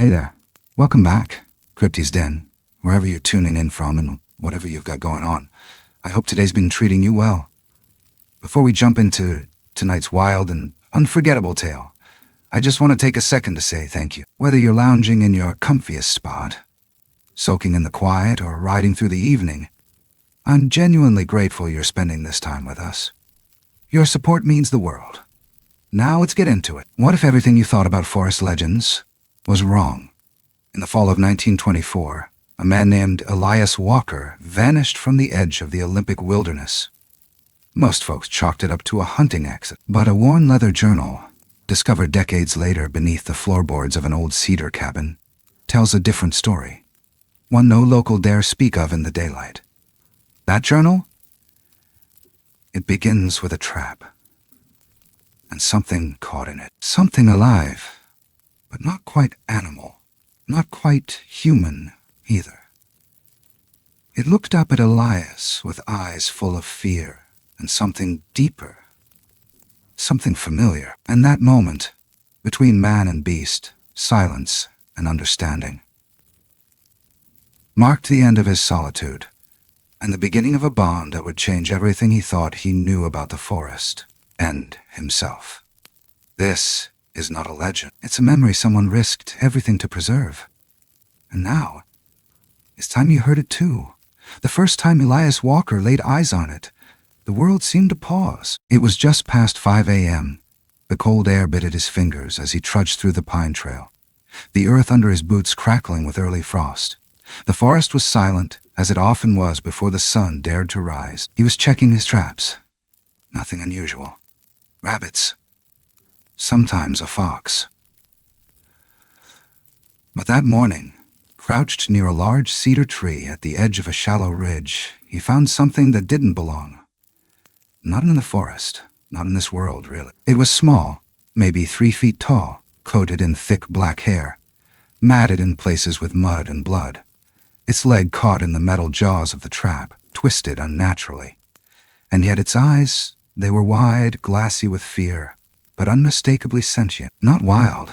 Hey there. Welcome back, CRYPTID'S Den, wherever you're tuning in from and whatever you've got going on. I hope today's been treating you well. Before we jump into tonight's wild and unforgettable tale, I just want to take a second to say thank you. Whether you're lounging in your comfiest spot, soaking in the quiet, or riding through the evening, I'm genuinely grateful you're spending this time with us. Your support means the world. Now let's get into it. What if everything you thought about forest legends was wrong? In the fall of 1924, a man named Elias Walker vanished from the edge of the Olympic wilderness. Most folks chalked it up to a hunting accident, but a worn leather journal, discovered decades later beneath the floorboards of an old cedar cabin, tells a different story, one no local dare speak of in the daylight. That journal? It begins with a trap, and something caught in it. Something alive, but not quite animal, not quite human either. It looked up at Elias with eyes full of fear and something deeper, something familiar. And that moment, between man and beast, silence and understanding, marked the end of his solitude and the beginning of a bond that would change everything he thought he knew about the forest and himself. This is not a legend. It's a memory someone risked everything to preserve. And now, it's time you heard it too. The first time Elias Walker laid eyes on it, the world seemed to pause. It was just past 5 a.m. The cold air bit at his fingers as he trudged through the pine trail, the earth under his boots crackling with early frost. The forest was silent, as it often was before the sun dared to rise. He was checking his traps. Nothing unusual. Rabbits. Sometimes a fox. But that morning, crouched near a large cedar tree at the edge of a shallow ridge, he found something that didn't belong. Not in the forest, not in this world, really. It was small, maybe 3 feet tall, coated in thick black hair, matted in places with mud and blood. Its leg caught in the metal jaws of the trap, twisted unnaturally. And yet its eyes, they were wide, glassy with fear, but unmistakably sentient. Not wild,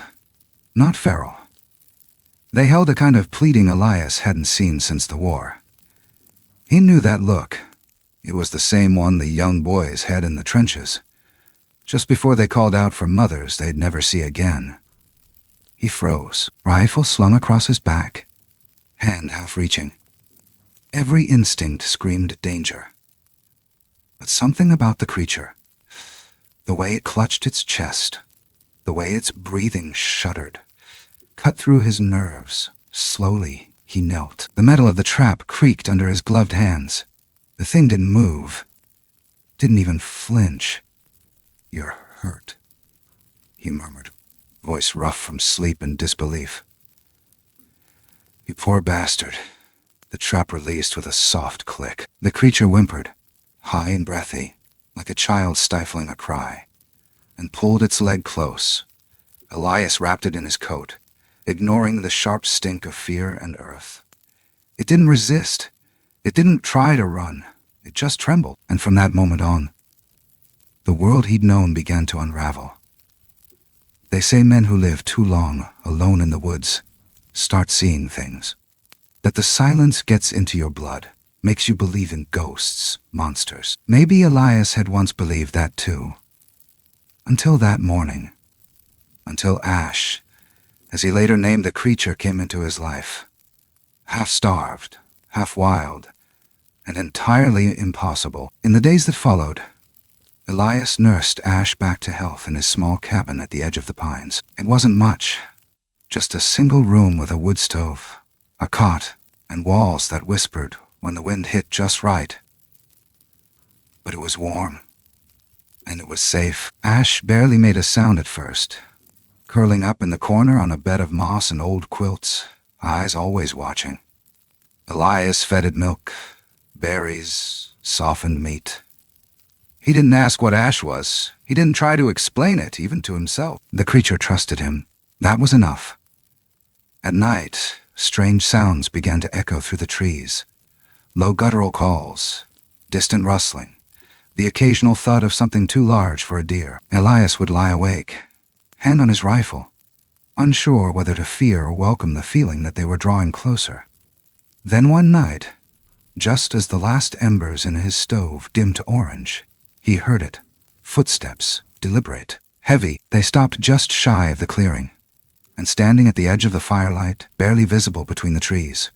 not feral. They held a kind of pleading Elias hadn't seen since the war. He knew that look. It was the same one the young boys had in the trenches, just before they called out for mothers they'd never see again. He froze, rifle slung across his back, hand half-reaching. Every instinct screamed danger. But something about the creature, the way it clutched its chest, the way its breathing shuddered, cut through his nerves. Slowly, he knelt. The metal of the trap creaked under his gloved hands. The thing didn't move, didn't even flinch. "You're hurt," he murmured, voice rough from sleep and disbelief. "You poor bastard." The trap released with a soft click. The creature whimpered, high and breathy, like a child stifling a cry, and pulled its leg close. Elias wrapped it in his coat, ignoring the sharp stink of fear and earth. It didn't resist. It didn't try to run. It just trembled. And from that moment on, the world he'd known began to unravel. They say men who live too long alone in the woods start seeing things. That the silence gets into your blood, makes you believe in ghosts, monsters. Maybe Elias had once believed that too. Until that morning. Until Ash, as he later named the creature, came into his life. Half-starved, half-wild, and entirely impossible. In the days that followed, Elias nursed Ash back to health in his small cabin at the edge of the pines. It wasn't much, just a single room with a wood stove, a cot, and walls that whispered when the wind hit just right. But it was warm, and it was safe. Ash barely made a sound at first, curling up in the corner on a bed of moss and old quilts, eyes always watching. Elias fed it milk, berries, softened meat. He didn't ask what Ash was. He didn't try to explain it, even to himself. The creature trusted him. That was enough. At night, strange sounds began to echo through the trees. Low guttural calls, distant rustling, the occasional thud of something too large for a deer. Elias would lie awake, hand on his rifle, unsure whether to fear or welcome the feeling that they were drawing closer. Then one night, just as the last embers in his stove dimmed to orange, he heard it. Footsteps, deliberate, heavy. They stopped just shy of the clearing, and standing at the edge of the firelight, barely visible between the trees,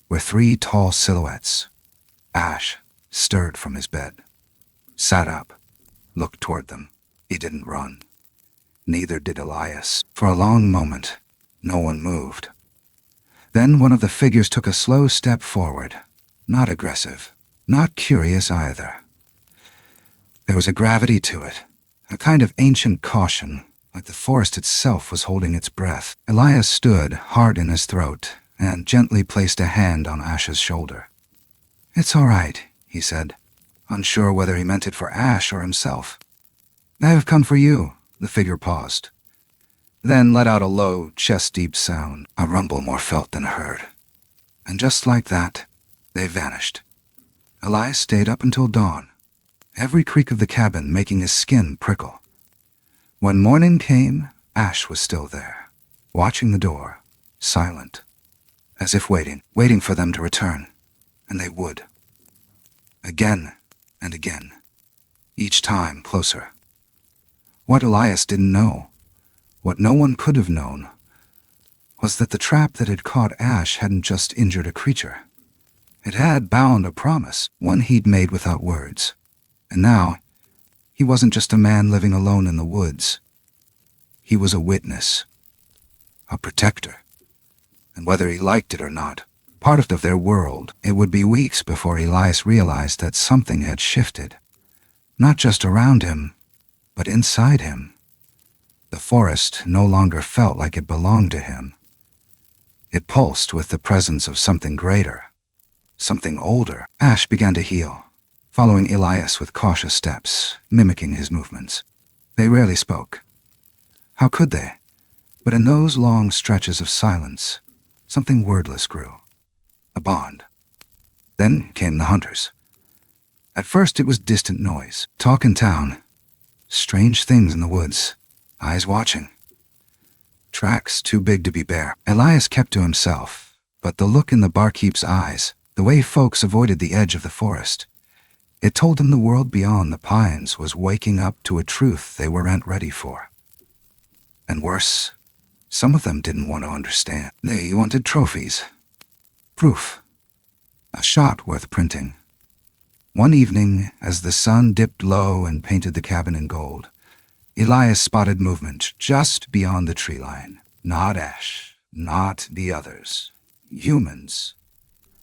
were 3 tall silhouettes. Ash stirred from his bed, sat up, looked toward them. He didn't run. Neither did Elias. For a long moment, no one moved. Then one of the figures took a slow step forward, not aggressive, not curious either. There was a gravity to it, a kind of ancient caution, like the forest itself was holding its breath. Elias stood, heart in his throat, and gently placed a hand on Ash's shoulder. "It's all right," he said, unsure whether he meant it for Ash or himself. "I have come for you." The figure paused, then let out a low, chest-deep sound, a rumble more felt than heard. And just like that, they vanished. Elias stayed up until dawn, every creak of the cabin making his skin prickle. When morning came, Ash was still there, watching the door, silent, as if waiting for them to return. And they would. Again and again, each time closer. What Elias didn't know, what no one could have known, was that the trap that had caught Ash hadn't just injured a creature. It had bound a promise, one he'd made without words. And now, he wasn't just a man living alone in the woods. He was a witness, a protector. And whether he liked it or not, part of their world, it would be weeks before Elias realized that something had shifted. Not just around him, but inside him. The forest no longer felt like it belonged to him. It pulsed with the presence of something greater, something older. Ash began to heal, following Elias with cautious steps, mimicking his movements. They rarely spoke. How could they? But in those long stretches of silence, something wordless grew. A bond. Then came the hunters. At first it was distant noise, talk in town, strange things in the woods, eyes watching. Tracks too big to be bare. Elias kept to himself, but the look in the barkeep's eyes, the way folks avoided the edge of the forest, it told him the world beyond the pines was waking up to a truth they weren't ready for. And worse, some of them didn't want to understand. They wanted trophies. Proof. A shot worth printing. One evening, as the sun dipped low and painted the cabin in gold, Elias spotted movement just beyond the tree line. Not Ash, not the others. Humans.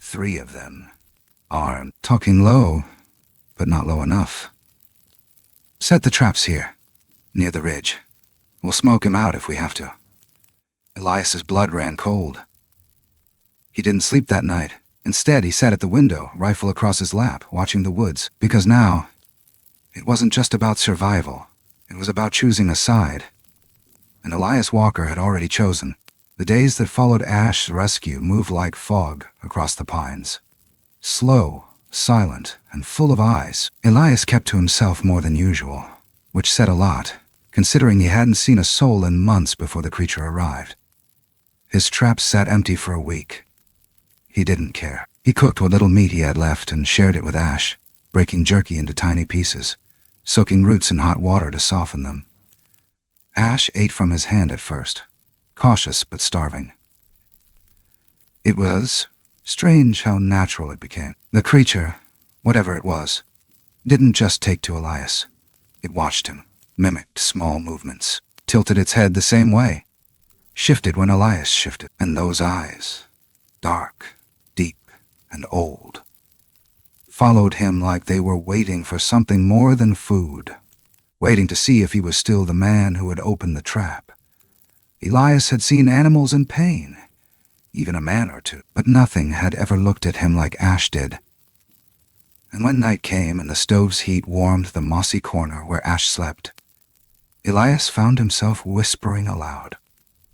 3 of them. Armed. Talking low, but not low enough. "Set the traps here, near the ridge. We'll smoke him out if we have to." Elias's blood ran cold. He didn't sleep that night. Instead, he sat at the window, rifle across his lap, watching the woods. Because now, it wasn't just about survival. It was about choosing a side. And Elias Walker had already chosen. The days that followed Ash's rescue moved like fog across the pines. Slow, silent, and full of eyes. Elias kept to himself more than usual, which said a lot, considering he hadn't seen a soul in months before the creature arrived. His traps sat empty for a week. He didn't care. He cooked what little meat he had left and shared it with Ash, breaking jerky into tiny pieces, soaking roots in hot water to soften them. Ash ate from his hand at first, cautious but starving. It was strange how natural it became. The creature, whatever it was, didn't just take to Elias. It watched him, mimicked small movements, tilted its head the same way, shifted when Elias shifted. And those eyes, dark, deep, and old, followed him like they were waiting for something more than food, waiting to see if he was still the man who had opened the trap. Elias had seen animals in pain, even a man or two, but nothing had ever looked at him like Ash did. And when night came and the stove's heat warmed the mossy corner where Ash slept, Elias found himself whispering aloud,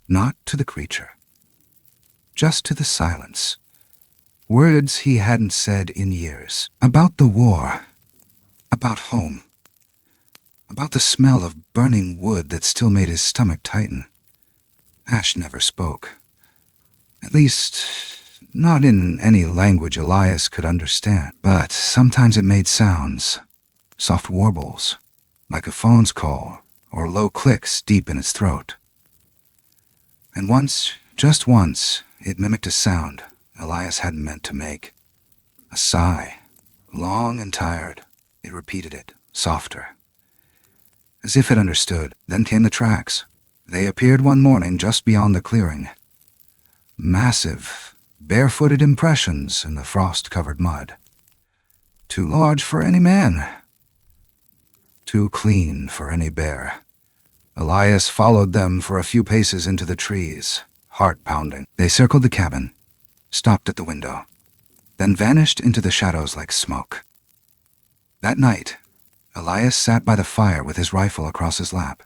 not to the creature, just to the silence. Words he hadn't said in years. About the war. About home. About the smell of burning wood that still made his stomach tighten. Ash never spoke. At least, not in any language Elias could understand. But sometimes it made sounds, soft warbles, like a phone's call, or low clicks deep in its throat. And once, just once, it mimicked a sound Elias hadn't meant to make. A sigh, long and tired. It repeated it, softer, as if it understood. Then came the tracks. They appeared one morning just beyond the clearing. Massive, barefooted impressions in the frost-covered mud. Too large for any man. Too clean for any bear. Elias followed them for a few paces into the trees, heart pounding. They circled the cabin, stopped at the window, then vanished into the shadows like smoke. That night, Elias sat by the fire with his rifle across his lap.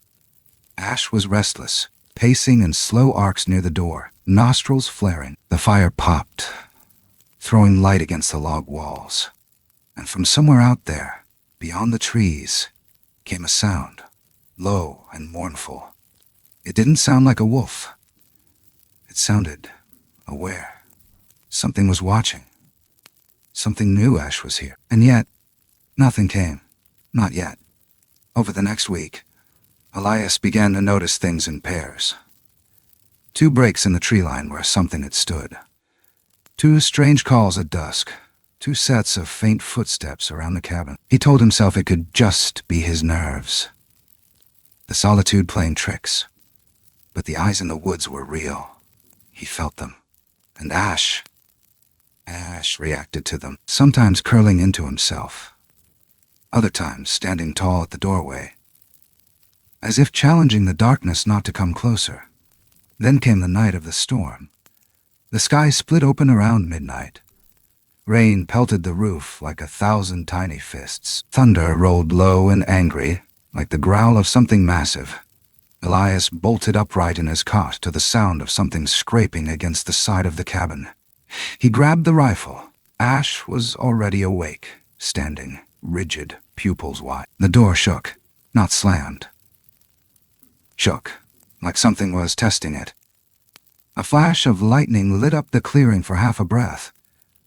Ash was restless, pacing in slow arcs near the door, nostrils flaring. The fire popped, throwing light against the log walls. And from somewhere out there, beyond the trees, came a sound, low and mournful. It didn't sound like a wolf. It sounded aware. Something was watching. Something knew Ash was here. And yet, nothing came. Not yet. Over the next week, Elias began to notice things in pairs. 2 breaks in the tree line where something had stood. 2 strange calls at dusk. 2 sets of faint footsteps around the cabin. He told himself it could just be his nerves. The solitude playing tricks. But the eyes in the woods were real. He felt them. And Ash reacted to them, sometimes curling into himself, other times standing tall at the doorway, as if challenging the darkness not to come closer. Then came the night of the storm. The sky split open around midnight. Rain pelted the roof like 1,000 tiny fists. Thunder rolled low and angry, like the growl of something massive. Elias bolted upright in his cot to the sound of something scraping against the side of the cabin. He grabbed the rifle. Ash was already awake, standing, rigid, pupils wide. The door shook, not slammed. Shook, like something was testing it. A flash of lightning lit up the clearing for half a breath,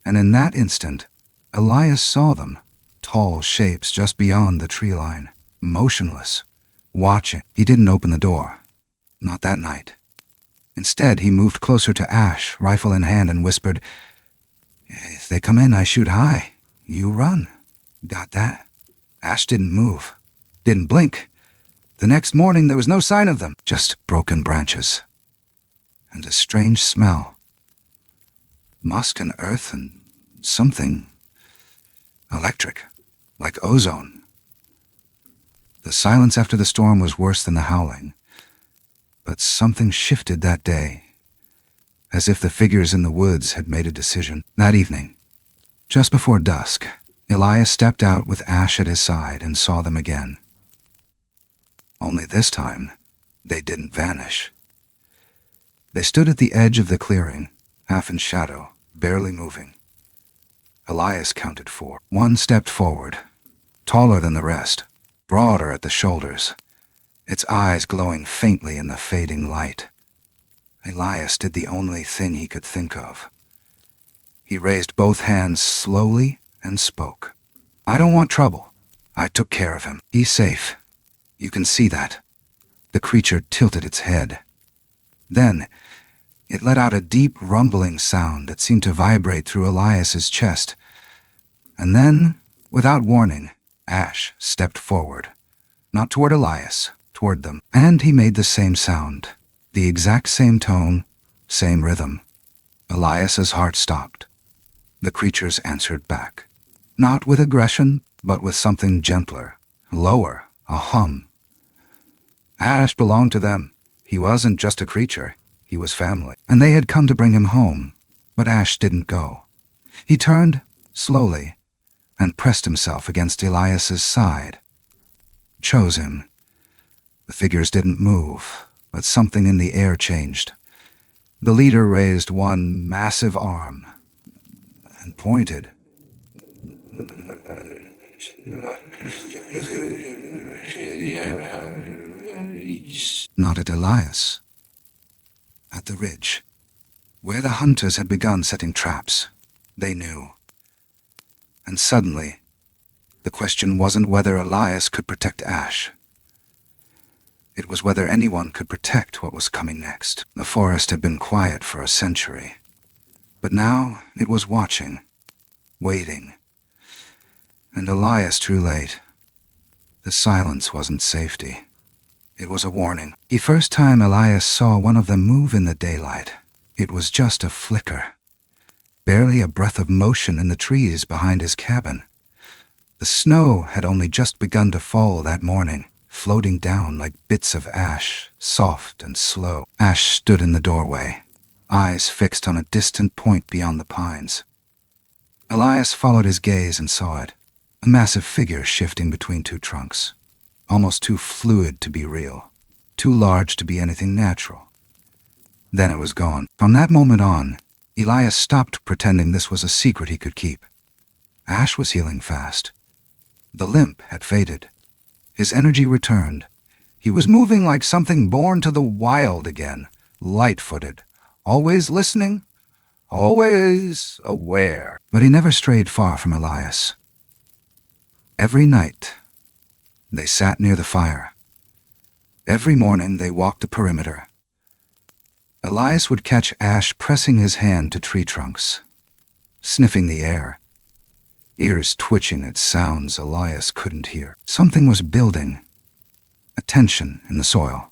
and in that instant, Elias saw them, tall shapes just beyond the tree line, motionless, watching. He didn't open the door. Not that night. Instead, he moved closer to Ash, rifle in hand, and whispered, "If they come in, I shoot high. You run. Got that?" Ash didn't move, didn't blink. The next morning, there was no sign of them, just broken branches. And a strange smell. Musk and earth and something electric, like ozone. The silence after the storm was worse than the howling. But something shifted that day, as if the figures in the woods had made a decision. That evening, just before dusk, Elias stepped out with Ash at his side and saw them again. Only this time, they didn't vanish. They stood at the edge of the clearing, half in shadow, barely moving. Elias counted 4. One stepped forward, taller than the rest, broader at the shoulders, its eyes glowing faintly in the fading light. Elias did the only thing he could think of. He raised both hands slowly and spoke. "I don't want trouble. I took care of him. He's safe. You can see that." The creature tilted its head. Then, it let out a deep rumbling sound that seemed to vibrate through Elias's chest. And then, without warning, Ash stepped forward. Not toward Elias, toward them. And he made the same sound, the exact same tone, same rhythm. Elias's heart stopped. The creatures answered back. Not with aggression, but with something gentler, lower, a hum. Ash belonged to them. He wasn't just a creature. He was family. And they had come to bring him home. But Ash didn't go. He turned, slowly, and pressed himself against Elias's side. Chose him. The figures didn't move, but something in the air changed. The leader raised one massive arm and pointed. Not at Elias, at the ridge, where the hunters had begun setting traps. They knew. And suddenly, the question wasn't whether Elias could protect Ash. It was whether anyone could protect what was coming next. The forest had been quiet for a century, but now it was watching, waiting. And Elias drew late. The silence wasn't safety. It was a warning. The first time Elias saw one of them move in the daylight, it was just a flicker. Barely a breath of motion in the trees behind his cabin. The snow had only just begun to fall that morning, floating down like bits of ash, soft and slow. Ash stood in the doorway, eyes fixed on a distant point beyond the pines. Elias followed his gaze and saw it, a massive figure shifting between two trunks, almost too fluid to be real, too large to be anything natural. Then it was gone. From that moment on, Elias stopped pretending this was a secret he could keep. Ash was healing fast. The limp had faded. His energy returned. He was moving like something born to the wild again, light-footed, always listening, always aware. But he never strayed far from Elias. Every night, they sat near the fire. Every morning, they walked the perimeter. Elias would catch Ash pressing his hand to tree trunks, sniffing the air, ears twitching at sounds Elias couldn't hear. Something was building, a tension in the soil,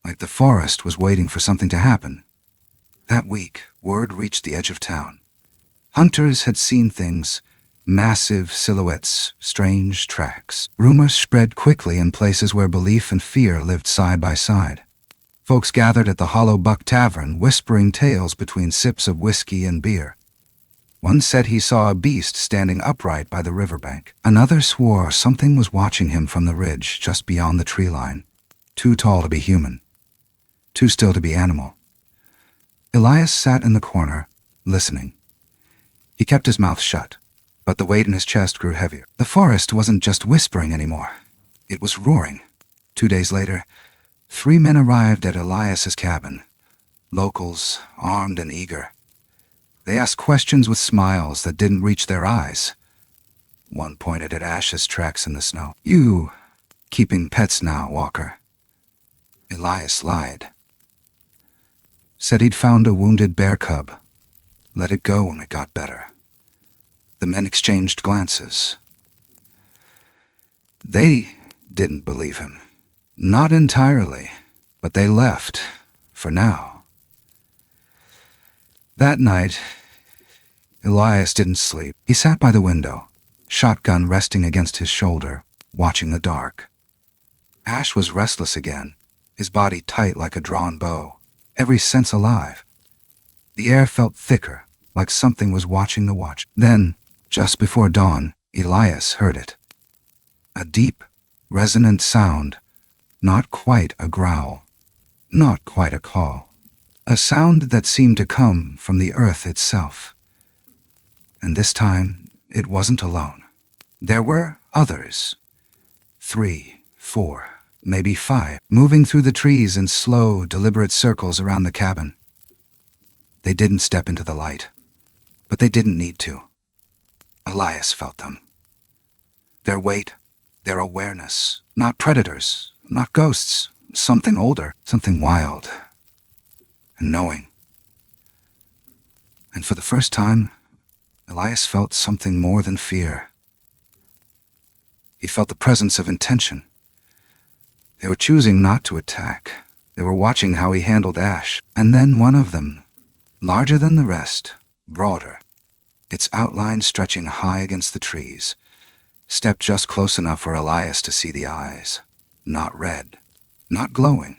like the forest was waiting for something to happen. That week, word reached the edge of town. Hunters had seen things, massive silhouettes, strange tracks. Rumors spread quickly in places where belief and fear lived side by side. Folks gathered at the Hollow Buck Tavern, whispering tales between sips of whiskey and beer. One said he saw a beast standing upright by the riverbank. Another swore something was watching him from the ridge just beyond the tree line, too tall to be human, too still to be animal. Elias sat in the corner, listening. He kept his mouth shut, but the weight in his chest grew heavier. The forest wasn't just whispering anymore. It was roaring. 2 days later, 3 men arrived at Elias's cabin, locals, armed and eager. They asked questions with smiles that didn't reach their eyes. One pointed at Ash's tracks in the snow. "You keeping pets now, Walker?" Elias lied. Said he'd found a wounded bear cub. Let it go when it got better. The men exchanged glances. They didn't believe him. Not entirely, but they left, for now. That night, Elias didn't sleep. He sat by the window, shotgun resting against his shoulder, watching the dark. Ash was restless again, his body tight like a drawn bow, every sense alive. The air felt thicker, like something was watching the watch. Then, just before dawn, Elias heard it. A deep, resonant sound. Not quite a growl, not quite a call. A sound that seemed to come from the earth itself. And this time, it wasn't alone. There were others. 3, 4, maybe 5, moving through the trees in slow, deliberate circles around the cabin. They didn't step into the light, but they didn't need to. Elias felt them. Their weight, their awareness, not predators, not ghosts, something older, something wild, and knowing. And for the first time, Elias felt something more than fear. He felt the presence of intention. They were choosing not to attack. They were watching how he handled Ash. And then one of them, larger than the rest, broader, its outline stretching high against the trees, stepped just close enough for Elias to see the eyes. Not red, not glowing,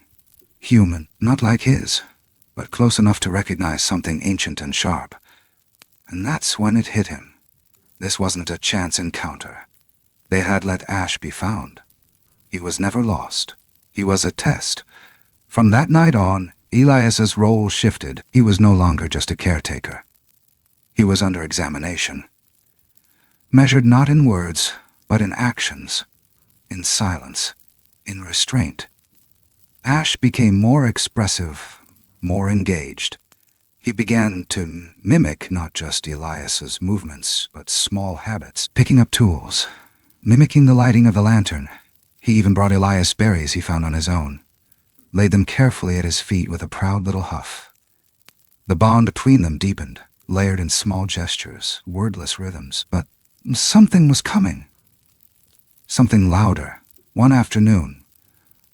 human, not like his, but close enough to recognize something ancient and sharp. And that's when it hit him. This wasn't a chance encounter. They had let Ash be found. He was never lost. He was a test. From that night on, Elias's role shifted. He was no longer just a caretaker. He was under examination. Measured not in words, but in actions, in silence, in restraint. Ash became more expressive, more engaged. He began to mimic not just Elias's movements, but small habits, picking up tools, mimicking the lighting of the lantern. He even brought Elias berries he found on his own, laid them carefully at his feet with a proud little huff. The bond between them deepened, layered in small gestures, wordless rhythms. But something was coming. Something louder. One afternoon,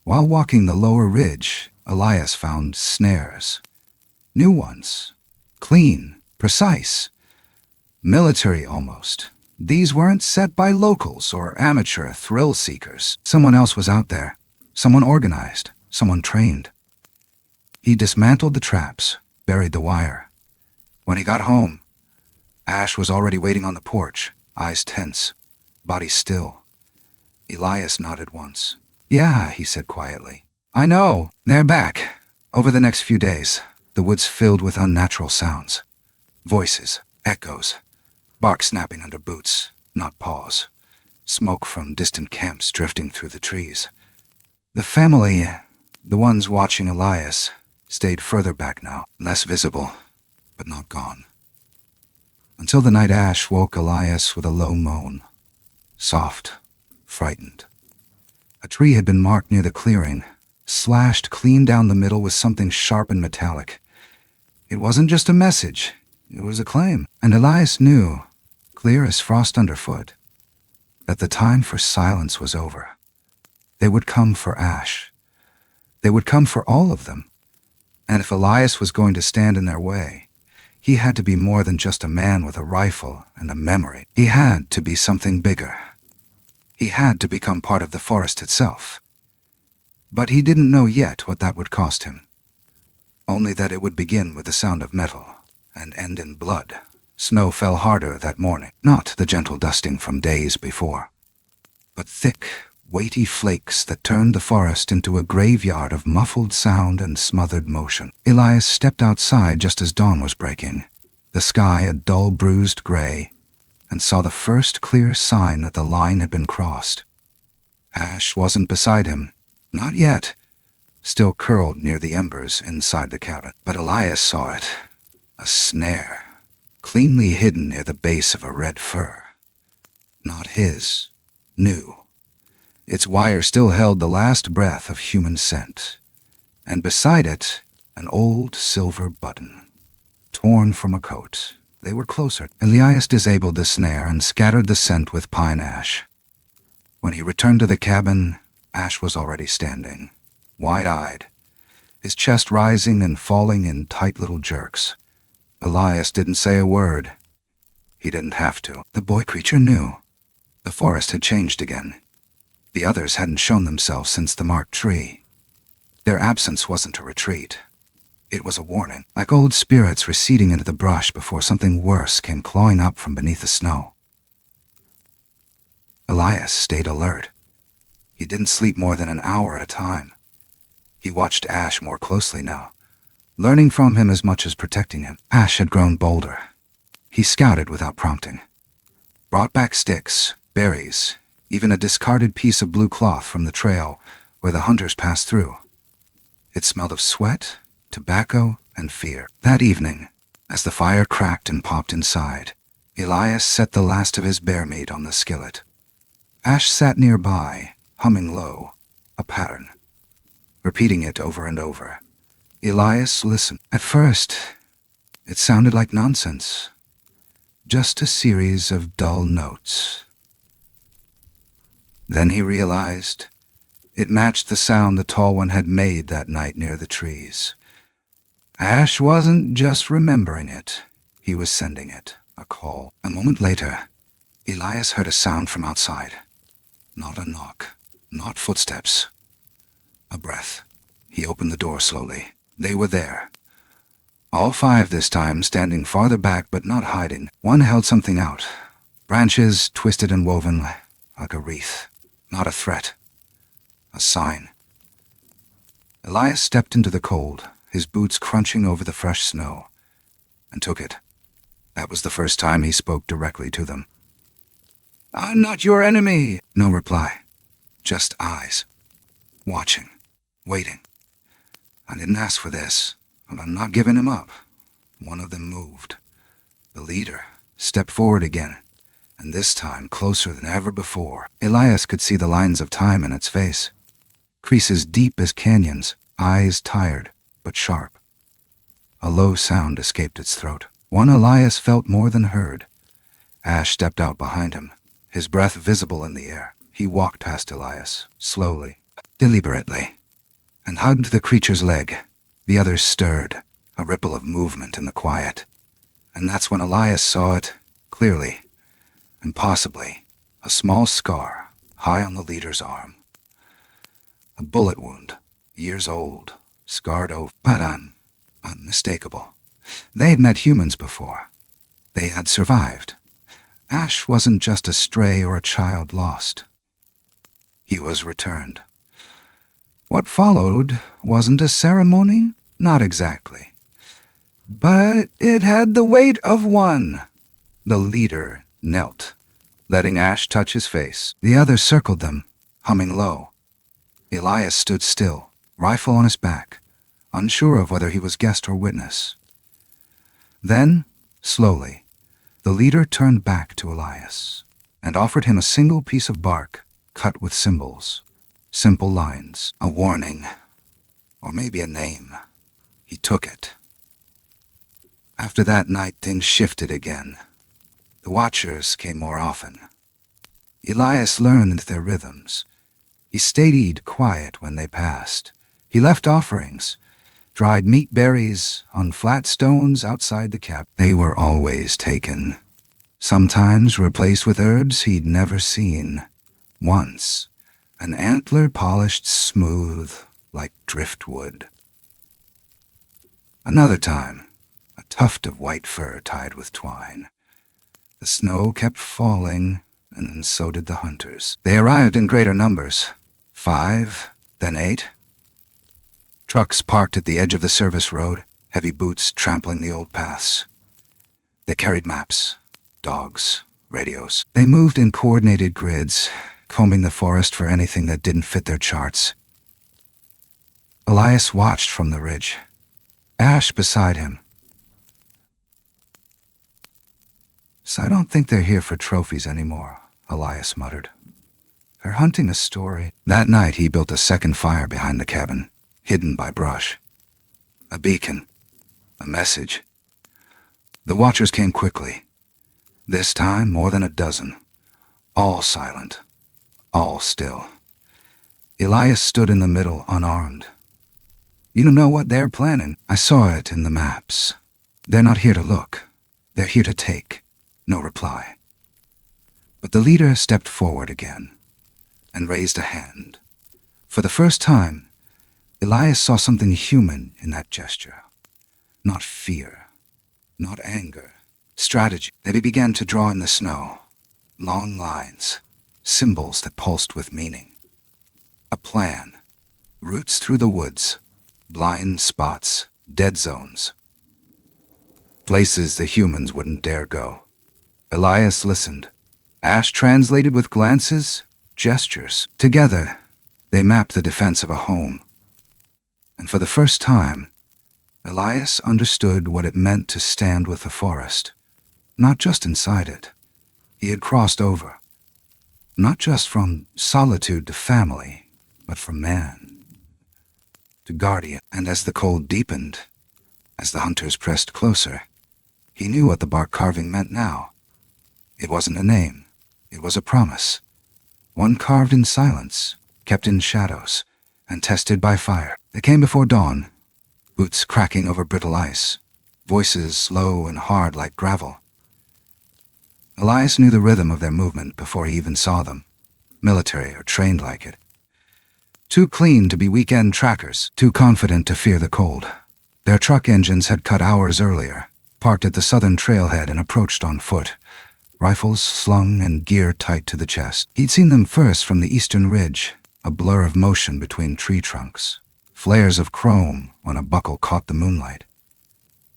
while walking the lower ridge, Elias found snares. New ones. Clean. Precise. Military almost. These weren't set by locals or amateur thrill seekers. Someone else was out there. Someone organized. Someone trained. He dismantled the traps, buried the wire. When he got home, Ash was already waiting on the porch, eyes tense, body still. Elias nodded once. "Yeah," he said quietly. "I know. They're back." Over the next few days, the woods filled with unnatural sounds. Voices, echoes, bark snapping under boots, not paws. Smoke from distant camps drifting through the trees. The family, the ones watching Elias, stayed further back now, less visible, but not gone. Until the night Ash woke Elias with a low moan. Soft, frightened. A tree had been marked near the clearing, slashed clean down the middle with something sharp and metallic. It wasn't just a message, it was a claim. And Elias knew, clear as frost underfoot, that the time for silence was over. They would come for Ash. They would come for all of them. And if Elias was going to stand in their way, he had to be more than just a man with a rifle and a memory. He had to be something bigger. He had to become part of the forest itself. But he didn't know yet what that would cost him. Only that it would begin with the sound of metal and end in blood. Snow fell harder that morning, not the gentle dusting from days before, but thick, weighty flakes that turned the forest into a graveyard of muffled sound and smothered motion. Elias stepped outside just as dawn was breaking, the sky a dull bruised gray, and saw the first clear sign that the line had been crossed. Ash wasn't beside him, not yet, still curled near the embers inside the cabin. But Elias saw it, a snare, cleanly hidden near the base of a red fir. Not his, new. Its wire still held the last breath of human scent, and beside it, an old silver button, torn from a coat. They were closer. Elias disabled the snare and scattered the scent with pine ash. When he returned to the cabin, Ash was already standing, wide-eyed, his chest rising and falling in tight little jerks. Elias didn't say a word. He didn't have to. The boy creature knew. The forest had changed again. The others hadn't shown themselves since the marked tree. Their absence wasn't a retreat. It was a warning, like old spirits receding into the brush before something worse came clawing up from beneath the snow. Elias stayed alert. He didn't sleep more than an hour at a time. He watched Ash more closely now, learning from him as much as protecting him. Ash had grown bolder. He scouted without prompting. Brought back sticks, berries, even a discarded piece of blue cloth from the trail where the hunters passed through. It smelled of sweat, tobacco, and fear. That evening, as the fire cracked and popped inside, Elias set the last of his bear meat on the skillet. Ash sat nearby, humming low, a pattern, repeating it over and over. Elias listened. At first, it sounded like nonsense, just a series of dull notes. Then he realized it matched the sound the tall one had made that night near the trees. Ash wasn't just remembering it, he was sending it, a call. A moment later, Elias heard a sound from outside. Not a knock, not footsteps. A breath. He opened the door slowly. They were there. All five this time, standing farther back but not hiding. One held something out. Branches twisted and woven like a wreath. Not a threat. A sign. Elias stepped into the cold, his boots crunching over the fresh snow, and took it. That was the first time he spoke directly to them. "I'm not your enemy." No reply. Just eyes. Watching. Waiting. "I didn't ask for this," but I'm not giving him up. One of them moved. The leader stepped forward again, and this time closer than ever before. Elias could see the lines of time in its face. Creases deep as canyons, eyes tired but sharp. A low sound escaped its throat, one Elias felt more than heard. Ash stepped out behind him, his breath visible in the air. He walked past Elias, slowly, deliberately, and hugged the creature's leg. The others stirred, a ripple of movement in the quiet. And that's when Elias saw it, clearly, and possibly, a small scar high on the leader's arm. A bullet wound, years old, scarred over, but unmistakable. They had met humans before. They had survived. Ash wasn't just a stray or a child lost. He was returned. What followed wasn't a ceremony, not exactly. But it had the weight of one. The leader knelt, letting Ash touch his face. The others circled them, humming low. Elias stood still, rifle on his back, unsure of whether he was guest or witness. Then, slowly, the leader turned back to Elias and offered him a single piece of bark cut with symbols, simple lines, a warning, or maybe a name. He took it. After that night, things shifted again. The watchers came more often. Elias learned their rhythms. He stayed quiet when they passed. He left offerings, dried meat berries on flat stones outside the cabin. They were always taken, sometimes replaced with herbs he'd never seen. Once, an antler polished smooth like driftwood. Another time, a tuft of white fur tied with twine. The snow kept falling, and so did the hunters. They arrived in greater numbers, 5, then 8. Trucks parked at the edge of the service road, heavy boots trampling the old paths. They carried maps, dogs, radios. They moved in coordinated grids, combing the forest for anything that didn't fit their charts. Elias watched from the ridge, Ash beside him. "So I don't think they're here for trophies anymore," Elias muttered. "They're hunting a story." That night he built a second fire behind the cabin, hidden by brush. A beacon, a message. The watchers came quickly. This time more than a dozen, all silent, all still. Elias stood in the middle, unarmed. "You don't know what they're planning." "I saw it in the maps. They're not here to look. They're here to take." No reply. But the leader stepped forward again and raised a hand. For the first time, Elias saw something human in that gesture. Not fear, not anger, strategy. They began to draw in the snow, long lines, symbols that pulsed with meaning. A plan, routes through the woods, blind spots, dead zones. Places the humans wouldn't dare go. Elias listened. Ash translated with glances, gestures. Together, they mapped the defense of a home. And for the first time, Elias understood what it meant to stand with the forest. Not just inside it. He had crossed over. Not just from solitude to family, but from man to guardian. And as the cold deepened, as the hunters pressed closer, he knew what the bark carving meant now. It wasn't a name. It was a promise. One carved in silence, kept in shadows, and tested by fire. They came before dawn, boots cracking over brittle ice, voices low and hard like gravel. Elias knew the rhythm of their movement before he even saw them, military or trained like it. Too clean to be weekend trackers, too confident to fear the cold. Their truck engines had cut hours earlier, parked at the southern trailhead and approached on foot, rifles slung and gear tight to the chest. He'd seen them first from the eastern ridge, a blur of motion between tree trunks, flares of chrome when a buckle caught the moonlight.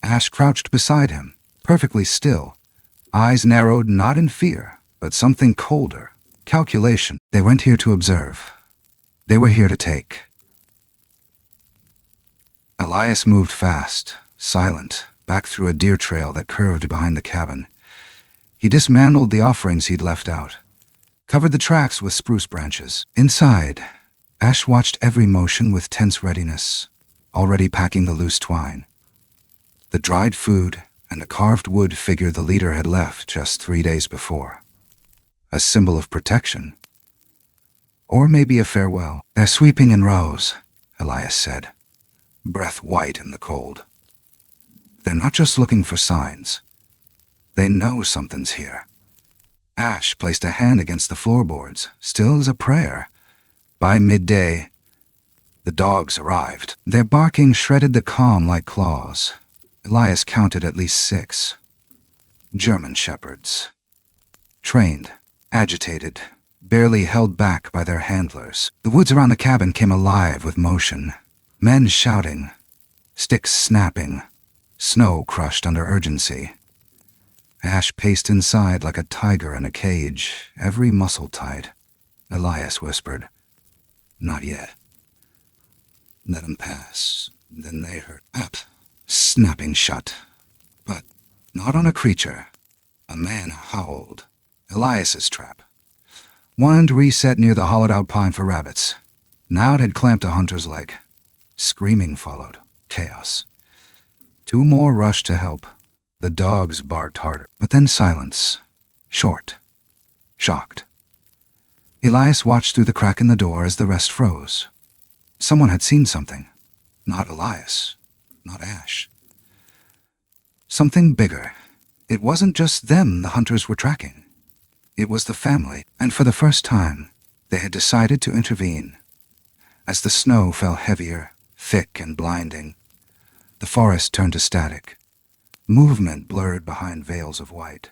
Ash crouched beside him, perfectly still, eyes narrowed not in fear, but something colder, calculation. They weren't here to observe. They were here to take. Elias moved fast, silent, back through a deer trail that curved behind the cabin. He dismantled the offerings he'd left out, covered the tracks with spruce branches. Inside, Ash watched every motion with tense readiness, already packing the loose twine. The dried food and a carved wood figure the leader had left just 3 days before. A symbol of protection. Or maybe a farewell. "They're sweeping in rows," Elias said, breath white in the cold. "They're not just looking for signs. They know something's here." Ash placed a hand against the floorboards, still as a prayer. By midday, the dogs arrived. Their barking shredded the calm like claws. Elias counted at least 6. German shepherds. Trained, agitated, barely held back by their handlers. The woods around the cabin came alive with motion. Men shouting, sticks snapping, snow crushed under urgency. Ash paced inside like a tiger in a cage, every muscle tight. Elias whispered, "Not yet." "Let 'em pass." Then they heard snapping shut. But not on a creature. A man howled. Elias's trap. One end reset near the hollowed-out pine for rabbits. Now it had clamped a hunter's leg. Screaming followed. Chaos. 2 more rushed to help. The dogs barked harder. But then silence. Short. Shocked. Elias watched through the crack in the door as the rest froze. Someone had seen something. Not Elias. Not Ash. Something bigger. It wasn't just them the hunters were tracking. It was the family, and for the first time, they had decided to intervene. As the snow fell heavier, thick and blinding, the forest turned to static. Movement blurred behind veils of white.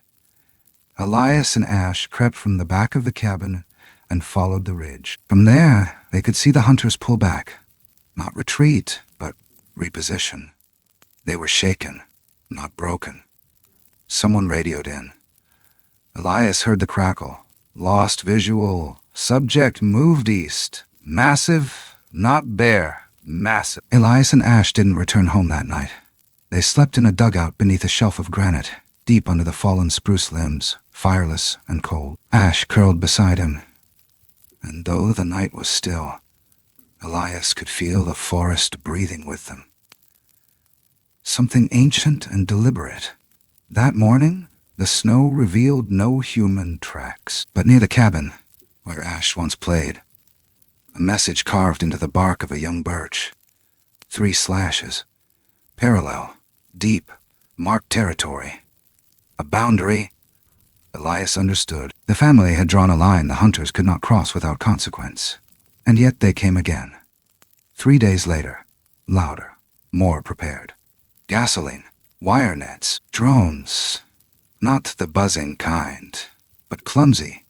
Elias and Ash crept from the back of the cabin and followed the ridge. From there, they could see the hunters pull back. Not retreat, but reposition. They were shaken, not broken. Someone radioed in. Elias heard the crackle. Lost visual. Subject moved east. Massive, not bare. Massive. Elias and Ash didn't return home that night. They slept in a dugout beneath a shelf of granite, deep under the fallen spruce limbs, fireless and cold. Ash curled beside him. And though the night was still, Elias could feel the forest breathing with them. Something ancient and deliberate. That morning, the snow revealed no human tracks. But near the cabin, where Ash once played, a message carved into the bark of a young birch. 3 slashes. Parallel, deep, marked territory. A boundary. Elias understood. The family had drawn a line the hunters could not cross without consequence. And yet they came again. 3 days later, louder, more prepared. Gasoline, wire nets, drones. Not the buzzing kind, but clumsy.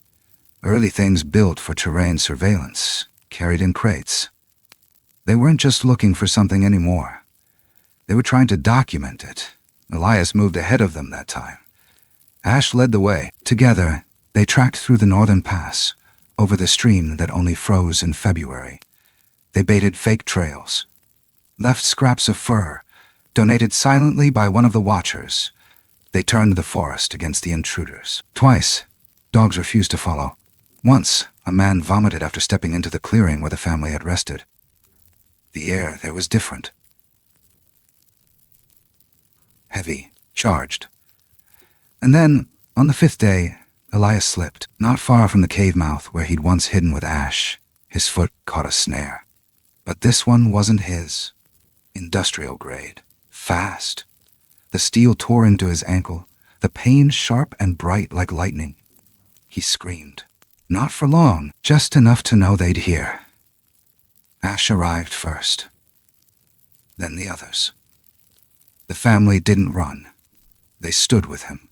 Early things built for terrain surveillance, carried in crates. They weren't just looking for something anymore. They were trying to document it. Elias moved ahead of them that time. Ash led the way. Together, they tracked through the northern pass, over the stream that only froze in February. They baited fake trails, left scraps of fur, donated silently by one of the watchers. They turned the forest against the intruders. Twice, dogs refused to follow. Once, a man vomited after stepping into the clearing where the family had rested. The air there was different. Heavy, charged. And then, on the 5th day, Elias slipped, not far from the cave mouth where he'd once hidden with Ash. His foot caught a snare. But this one wasn't his. Industrial grade. Fast. The steel tore into his ankle, the pain sharp and bright like lightning. He screamed. Not for long, just enough to know they'd hear. Ash arrived first. Then the others. The family didn't run. They stood with him.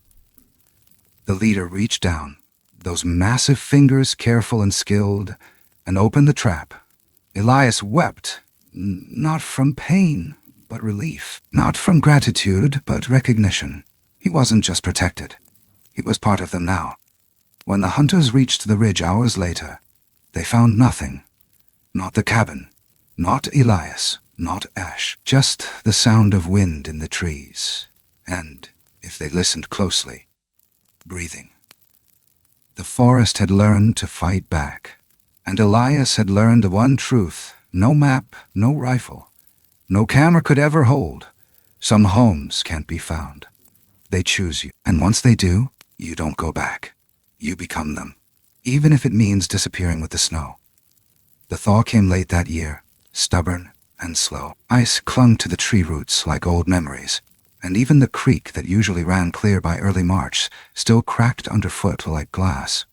The leader reached down, those massive fingers careful and skilled, and opened the trap. Elias wept, not from pain, but relief. Not from gratitude, but recognition. He wasn't just protected. He was part of them now. When the hunters reached the ridge hours later, they found nothing. Not the cabin, not Elias, not ash, just the sound of wind in the trees, and, if they listened closely, breathing. The forest had learned to fight back, and Elias had learned the one truth: no map, no rifle, no camera could ever hold. Some homes can't be found. They choose you, and once they do, you don't go back. You become them, even if it means disappearing with the snow. The thaw came late that year, stubborn and slow. Ice clung to the tree roots like old memories, and even the creek that usually ran clear by early March still cracked underfoot like glass.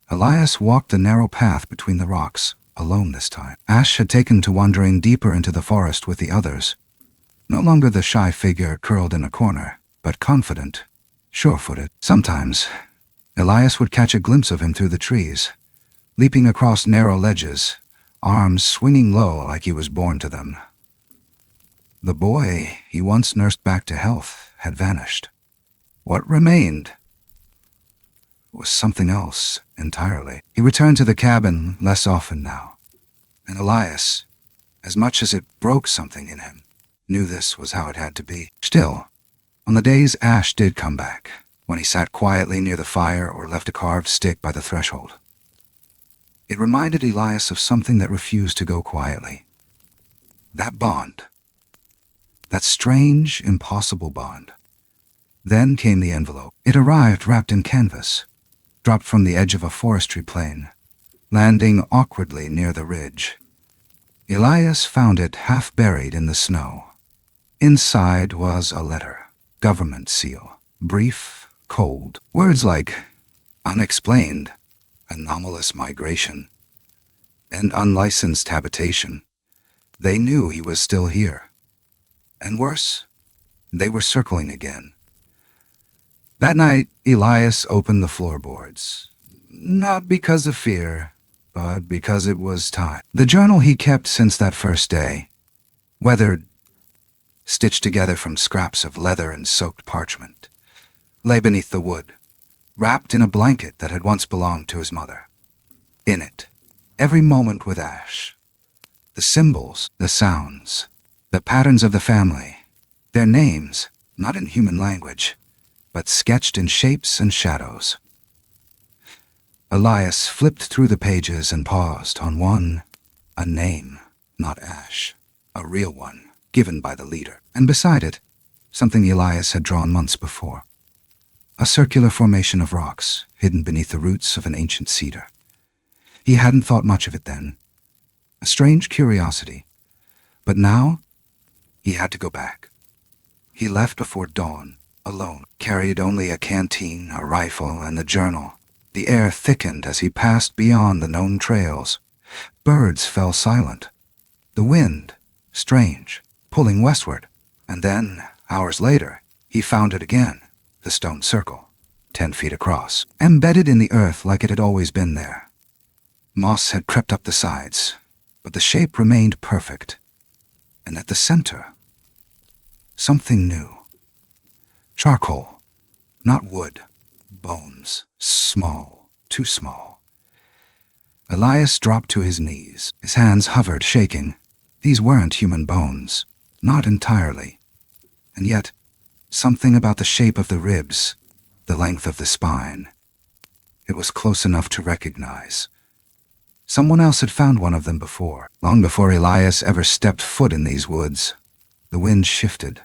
Elias walked the narrow path between the rocks, alone this time. Ash had taken to wandering deeper into the forest with the others. No longer the shy figure curled in a corner, but confident, sure-footed. Sometimes, Elias would catch a glimpse of him through the trees, leaping across narrow ledges, arms swinging low like he was born to them. The boy he once nursed back to health had vanished. What remained was something else entirely. He returned to the cabin less often now, and Elias, as much as it broke something in him, knew this was how it had to be. Still, on the days Ash did come back, when he sat quietly near the fire or left a carved stick by the threshold, it reminded Elias of something that refused to go quietly. That bond. That strange, impossible bond. Then came the envelope. It arrived wrapped in canvas, dropped from the edge of a forestry plain, landing awkwardly near the ridge. Elias found it half buried in the snow. Inside was a letter, government seal, brief, cold. Words like unexplained, anomalous migration, and unlicensed habitation. They knew he was still here. And worse, they were circling again. That night, Elias opened the floorboards. Not because of fear, but because it was time. The journal he kept since that first day, weathered, stitched together from scraps of leather and soaked parchment, lay beneath the wood, wrapped in a blanket that had once belonged to his mother. In it, every moment with Ash, the symbols, the sounds, the patterns of the family, their names, not in human language, but sketched in shapes and shadows. Elias flipped through the pages and paused on one, a name, not Ash, a real one, given by the leader. And beside it, something Elias had drawn months before. A circular formation of rocks, hidden beneath the roots of an ancient cedar. He hadn't thought much of it then. A strange curiosity. But now, he had to go back. He left before dawn, alone, carried only a canteen, a rifle, and the journal. The air thickened as he passed beyond the known trails. Birds fell silent. The wind, strange, pulling westward. And then, hours later, he found it again, the stone circle, 10 feet across, embedded in the earth like it had always been there. Moss had crept up the sides, but the shape remained perfect. And at the center, something new. Charcoal, not wood, bones, small, too small. Elias dropped to his knees. His hands hovered, shaking. These weren't human bones, not entirely. And yet, something about the shape of the ribs, the length of the spine. It was close enough to recognize. Someone else had found one of them before. Long before Elias ever stepped foot in these woods, the wind shifted.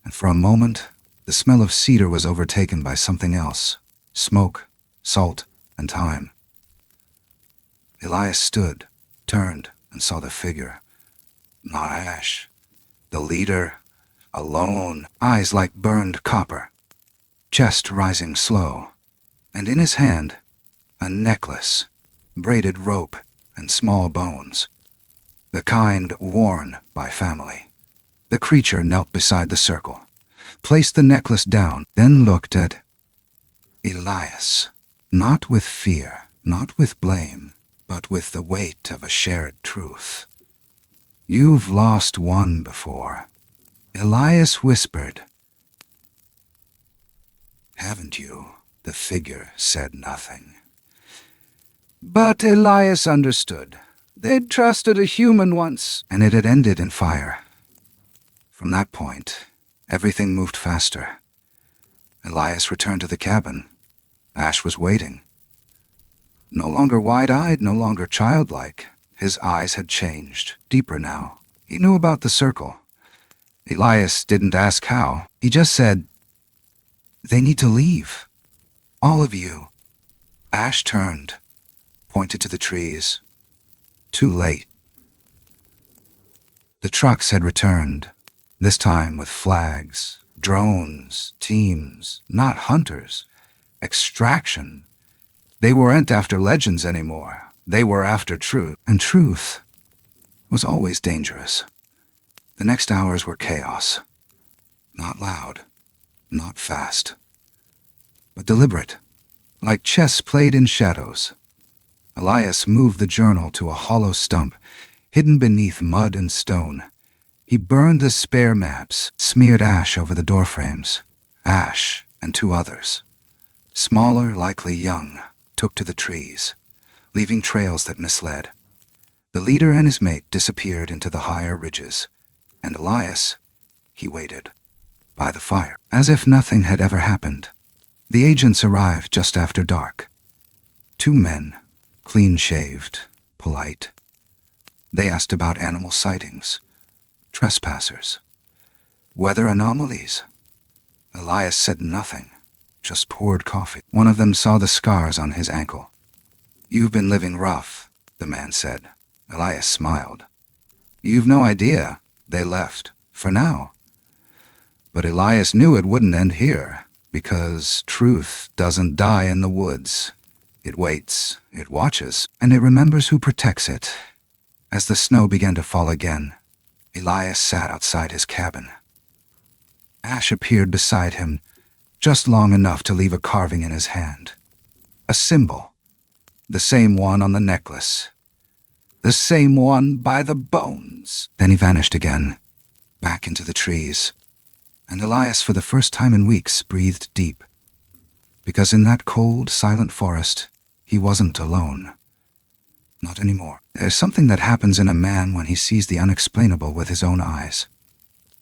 And for a moment, the smell of cedar was overtaken by something else. Smoke, salt, and time. Elias stood, turned, and saw the figure. Not Ash. The leader, alone, eyes like burned copper. Chest rising slow. And in his hand, a necklace, braided rope, and small bones. The kind worn by family. The creature knelt beside the circle, placed the necklace down, then looked at Elias, not with fear, not with blame, but with the weight of a shared truth. You've lost one before, Elias whispered. Haven't you? The figure said nothing. But Elias understood. They'd trusted a human once, and it had ended in fire. From that point, everything moved faster. Elias returned to the cabin. Ash was waiting. No longer wide-eyed, no longer childlike. His eyes had changed, deeper now. He knew about the circle. Elias didn't ask how. He just said, "They need to leave. All of you." Ash turned, pointed to the trees. Too late. The trucks had returned, this time with flags, drones, teams, not hunters. Extraction. They weren't after legends anymore. They were after truth. And truth was always dangerous. The next hours were chaos. Not loud, not fast, but deliberate, like chess played in shadows. Elias moved the journal to a hollow stump, hidden beneath mud and stone. He burned the spare maps, smeared ash over the doorframes. Ash and 2 others, smaller, likely young, took to the trees, leaving trails that misled. The leader and his mate disappeared into the higher ridges, and Elias, he waited, by the fire, as if nothing had ever happened. The agents arrived just after dark. 2 men, clean-shaved, polite. They asked about animal sightings, trespassers, weather anomalies. Elias said nothing, just poured coffee. One of them saw the scars on his ankle. "You've been living rough," the man said. Elias smiled. "You've no idea. They left, for now." But Elias knew it wouldn't end here, because truth doesn't die in the woods. It waits, it watches, and it remembers who protects it. As the snow began to fall again, Elias sat outside his cabin. Ash appeared beside him, just long enough to leave a carving in his hand. A symbol. The same one on the necklace. The same one by the bones. Then he vanished again, back into the trees. And Elias, for the first time in weeks, breathed deep. Because in that cold, silent forest, he wasn't alone. Not anymore. There's something that happens in a man when he sees the unexplainable with his own eyes.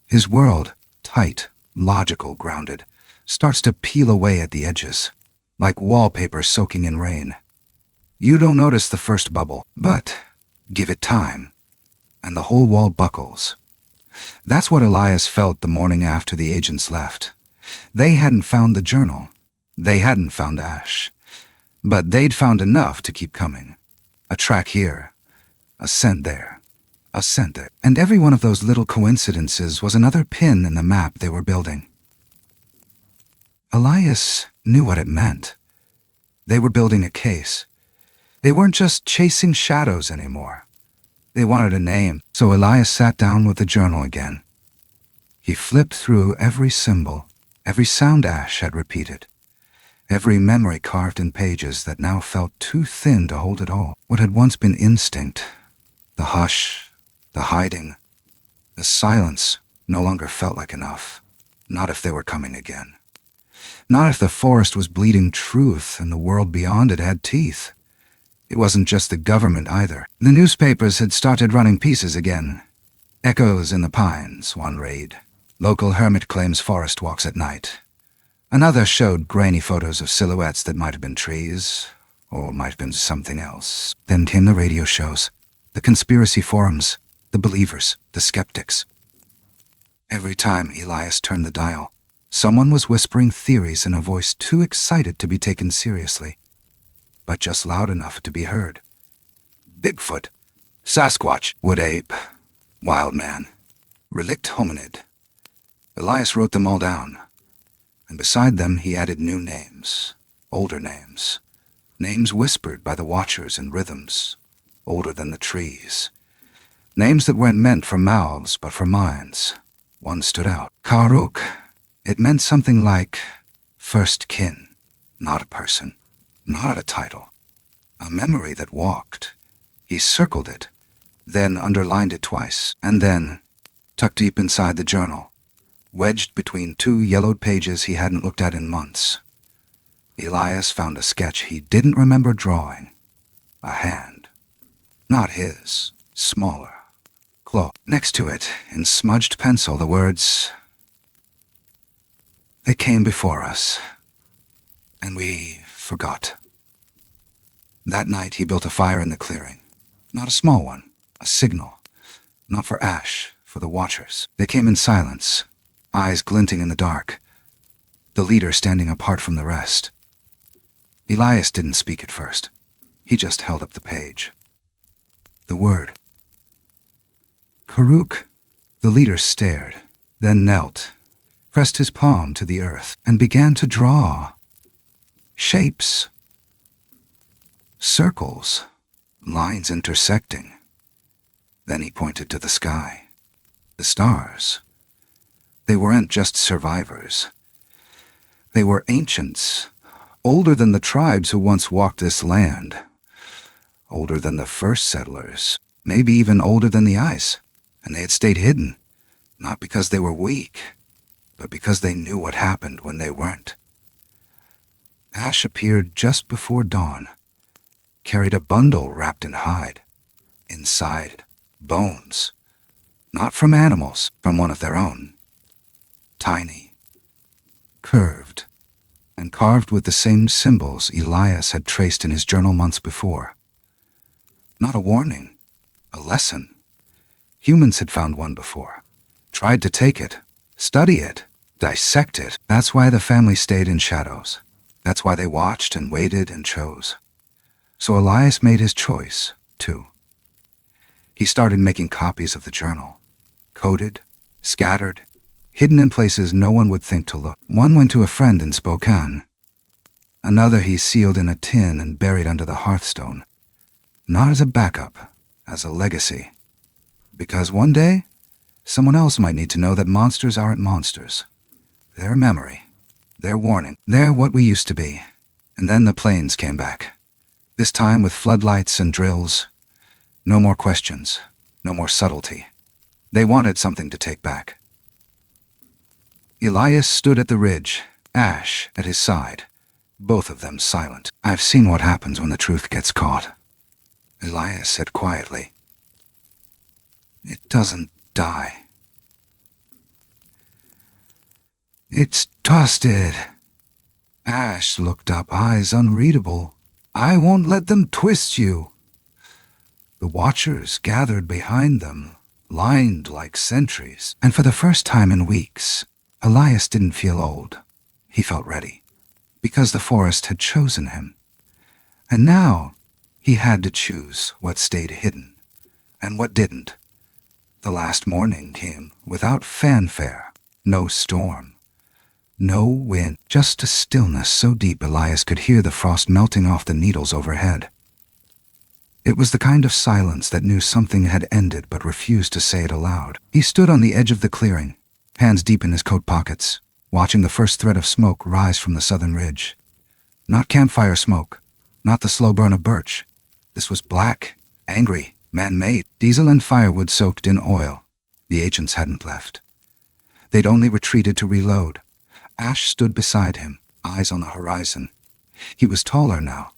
His world, tight, logical, grounded, starts to peel away at the edges, like wallpaper soaking in rain. You don't notice the first bubble, but give it time, and the whole wall buckles. That's what Elias felt the morning after the agents left. They hadn't found the journal. They hadn't found Ash. But they'd found enough to keep coming. A track here, a scent there, a scent there. And every one of those little coincidences was another pin in the map they were building. Elias knew what it meant. They were building a case. They weren't just chasing shadows anymore. They wanted a name, so Elias sat down with the journal again. He flipped through every symbol, every sound Ash had repeated, every memory carved in pages that now felt too thin to hold it all. What had once been instinct, the hush, the hiding, the silence, no longer felt like enough. Not if they were coming again. Not if the forest was bleeding truth and the world beyond it had teeth. It wasn't just the government either. The newspapers had started running pieces again. Echoes in the pines, one read. Local hermit claims forest walks at night. Another showed grainy photos of silhouettes that might have been trees, or might have been something else. Then came the radio shows, the conspiracy forums, the believers, the skeptics. Every time Elias turned the dial, someone was whispering theories in a voice too excited to be taken seriously, but just loud enough to be heard. Bigfoot, Sasquatch, wood ape, wild man, relict hominid. Elias wrote them all down, and beside them he added new names, older names, names whispered by the watchers in rhythms, older than the trees, names that weren't meant for mouths but for minds. One stood out. Karuk. It meant something like first kin, not a person, not a title, a memory that walked. He circled it, then underlined it twice, and then, tucked deep inside the journal, wedged between 2 yellowed pages he hadn't looked at in months, Elias found a sketch he didn't remember drawing, a hand. Not his. Smaller. Close. Next to it, in smudged pencil, the words, "They came before us, and we forgot." That night he built a fire in the clearing. Not a small one, a signal. Not for Ash, for the watchers. They came in silence, eyes glinting in the dark, the leader standing apart from the rest. Elias didn't speak at first. He just held up the page. The word. Karuk. The leader stared, then knelt, pressed his palm to the earth, and began to draw. Shapes. Circles. Lines intersecting. Then he pointed to the sky. The stars. They weren't just survivors. They were ancients, older than the tribes who once walked this land, older than the first settlers, maybe even older than the ice, and they had stayed hidden, not because they were weak, but because they knew what happened when they weren't. Ash appeared just before dawn, carried a bundle wrapped in hide. Inside, bones. Not from animals, from one of their own. Tiny, curved, and carved with the same symbols Elias had traced in his journal months before. Not a warning, a lesson. Humans had found one before, tried to take it, study it, dissect it. That's why the family stayed in shadows. That's why they watched and waited and chose. So Elias made his choice, too. He started making copies of the journal, coded, scattered, hidden in places no one would think to look. One went to a friend in Spokane. Another he sealed in a tin and buried under the hearthstone. Not as a backup, as a legacy. Because one day, someone else might need to know that monsters aren't monsters. They're memory. They're warning. They're what we used to be. And then the planes came back. This time with floodlights and drills. No more questions. No more subtlety. They wanted something to take back. Elias stood at the ridge, Ash at his side, both of them silent. "I've seen what happens when the truth gets caught," Elias said quietly. "It doesn't die. It's toasted." Ash looked up, eyes unreadable. "I won't let them twist you." The watchers gathered behind them, lined like sentries, and for the first time in weeks, Elias didn't feel old. He felt ready, because the forest had chosen him. And now, he had to choose what stayed hidden, and what didn't. The last morning came without fanfare, no storm, no wind, just a stillness so deep Elias could hear the frost melting off the needles overhead. It was the kind of silence that knew something had ended but refused to say it aloud. He stood on the edge of the clearing, hands deep in his coat pockets, watching the first thread of smoke rise from the southern ridge. Not campfire smoke, not the slow burn of birch. This was black, angry, man-made, diesel and firewood soaked in oil. The agents hadn't left. They'd only retreated to reload. Ash stood beside him, eyes on the horizon. He was taller now,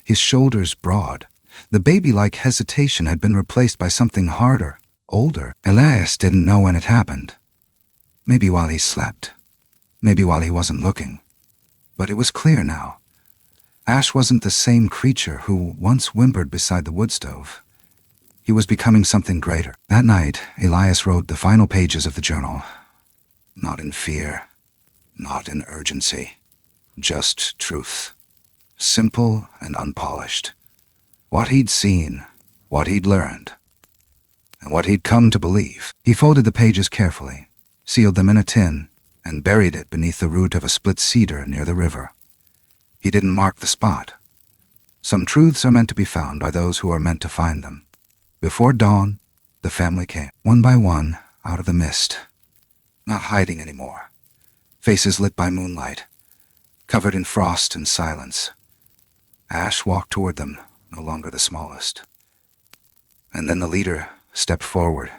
his shoulders broad. The baby-like hesitation had been replaced by something harder, older. Elias didn't know when it happened. Maybe while he slept. Maybe while he wasn't looking. But it was clear now. Ash wasn't the same creature who once whimpered beside the wood stove. He was becoming something greater. That night, Elias wrote the final pages of the journal. Not in fear, not in urgency. Just truth. Simple and unpolished. What he'd seen, what he'd learned, and what he'd come to believe. He folded the pages carefully, sealed them in a tin, and buried it beneath the root of a split cedar near the river. He didn't mark the spot. Some truths are meant to be found by those who are meant to find them. Before dawn, the family came, one by one, out of the mist. Not hiding anymore. Faces lit by moonlight, covered in frost and silence. Ash walked toward them, no longer the smallest. And then the leader stepped forward.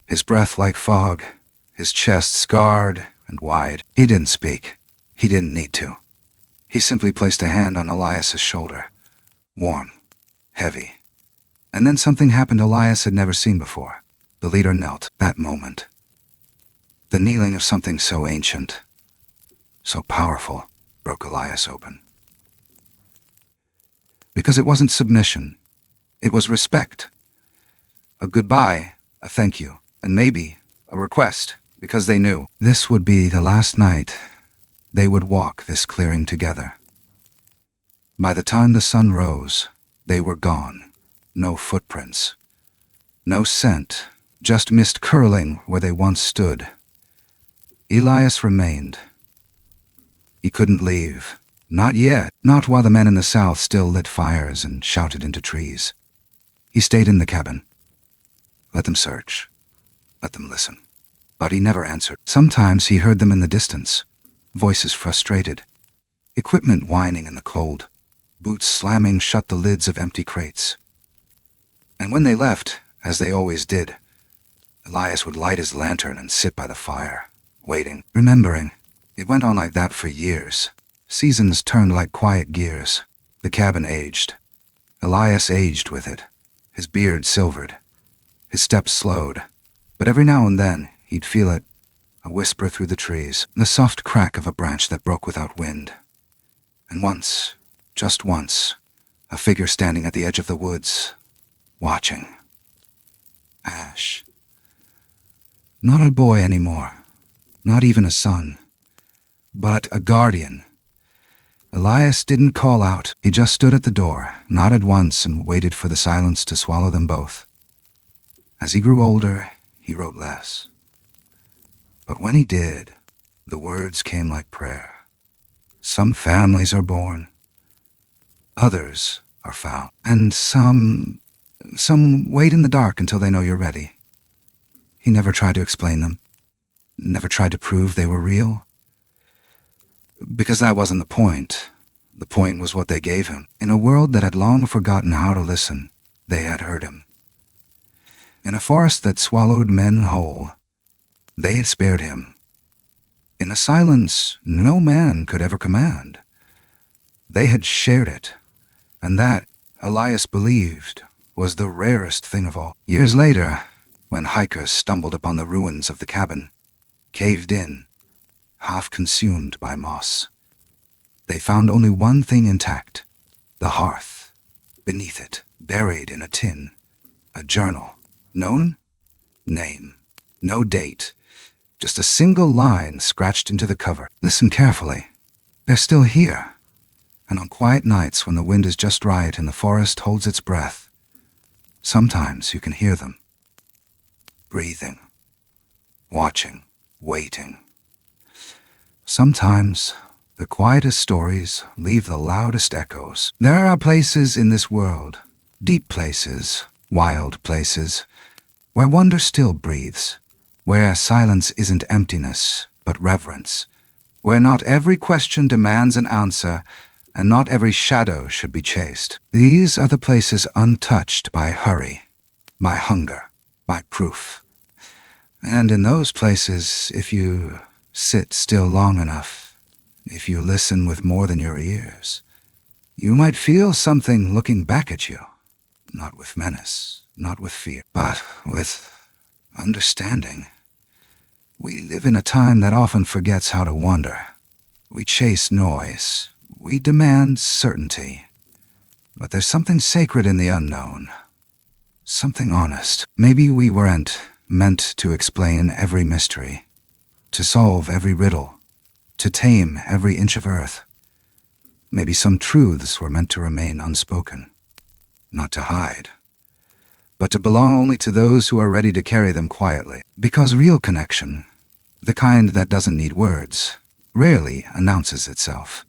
His breath like fog, his chest scarred and wide. He didn't speak. He didn't need to. He simply placed a hand on Elias's shoulder. Warm, heavy, And then something happened Elias had never seen before. The leader knelt. That moment. The kneeling of something so ancient, so powerful, broke Elias open. Because it wasn't submission. It was respect. A goodbye, a thank you, and maybe a request, because they knew this would be the last night they would walk this clearing together. By the time the sun rose, they were gone. No footprints. No scent, just mist curling where they once stood. Elias remained. He couldn't leave. Not yet. Not while the men in the south still lit fires and shouted into trees. He stayed in the cabin. Let them search. Let them listen. But he never answered. Sometimes he heard them in the distance. Voices frustrated. Equipment whining in the cold. Boots slamming shut the lids of empty crates. And when they left, as they always did, Elias would light his lantern and sit by the fire, waiting, remembering. It went on like that for years. Seasons turned like quiet gears. The cabin aged. Elias aged with it. His beard silvered. His steps slowed. But every now and then, he'd feel it, a whisper through the trees, the soft crack of a branch that broke without wind. And once, just once, a figure standing at the edge of the woods, watching. Ash. Not a boy anymore. Not even a son. But a guardian. Elias didn't call out. He just stood at the door, nodded once, and waited for the silence to swallow them both. As he grew older, he wrote less. But when he did, the words came like prayer. Some families are born. Others are found. And some wait in the dark until they know you're ready. He never tried to explain them. Never tried to prove they were real. Because that wasn't the point. The point was what they gave him. In a world that had long forgotten how to listen, they had heard him. In a forest that swallowed men whole, they had spared him. In a silence no man could ever command, they had shared it, and that, Elias believed, was the rarest thing of all. Years later, when hikers stumbled upon the ruins of the cabin, caved in, half consumed by moss, they found only one thing intact, the hearth. Beneath it, buried in a tin, a journal. Known? Name. No date. Just a single line scratched into the cover. Listen carefully. They're still here. And on quiet nights when the wind is just right and the forest holds its breath, sometimes you can hear them. Breathing. Watching. Waiting. Sometimes the quietest stories leave the loudest echoes. There are places in this world, deep places, wild places, where wonder still breathes, where silence isn't emptiness, but reverence, where not every question demands an answer, and not every shadow should be chased. These are the places untouched by hurry, by hunger, by proof. And in those places, if you sit still long enough, if you listen with more than your ears, you might feel something looking back at you, not with menace, not with fear, but with understanding. We live in a time that often forgets how to wonder. We chase noise. We demand certainty. But there's something sacred in the unknown. Something honest. Maybe we weren't meant to explain every mystery, to solve every riddle, to tame every inch of earth. Maybe some truths were meant to remain unspoken, not to hide, but to belong only to those who are ready to carry them quietly. Because real connection, the kind that doesn't need words, rarely announces itself.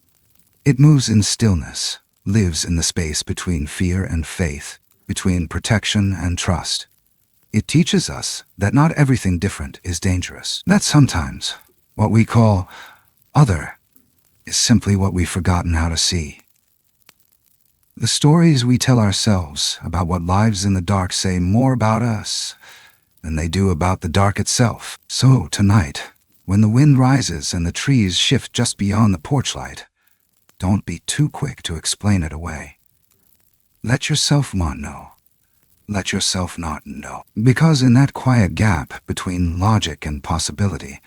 It moves in stillness, lives in the space between fear and faith, between protection and trust. It teaches us that not everything different is dangerous. That sometimes what we call other is simply what we've forgotten how to see. The stories we tell ourselves about what lives in the dark say more about us than they do about the dark itself. So tonight, when the wind rises and the trees shift just beyond the porch light, don't be too quick to explain it away. Let yourself know. let yourself not know. Because in that quiet gap between logic and possibility,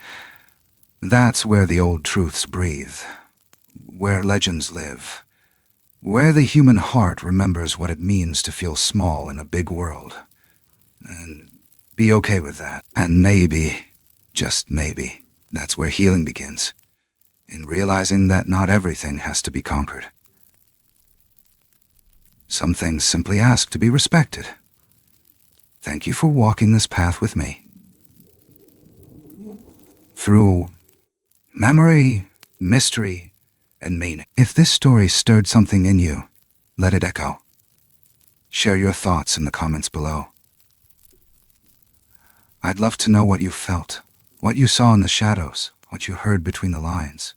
that's where the old truths breathe, where legends live, where the human heart remembers what it means to feel small in a big world. And be okay with that. And maybe, just maybe, that's where healing begins, in realizing that not everything has to be conquered. Some things simply ask to be respected. Thank you for walking this path with me. Through memory, mystery, and meaning. If this story stirred something in you, let it echo. Share your thoughts in the comments below. I'd love to know what you felt, what you saw in the shadows, what you heard between the lines.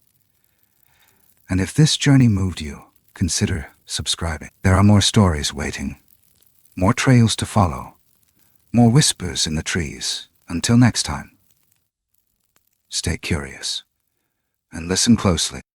And if this journey moved you, consider subscribing. There are more stories waiting, more trails to follow, more whispers in the trees. Until next time, stay curious and listen closely.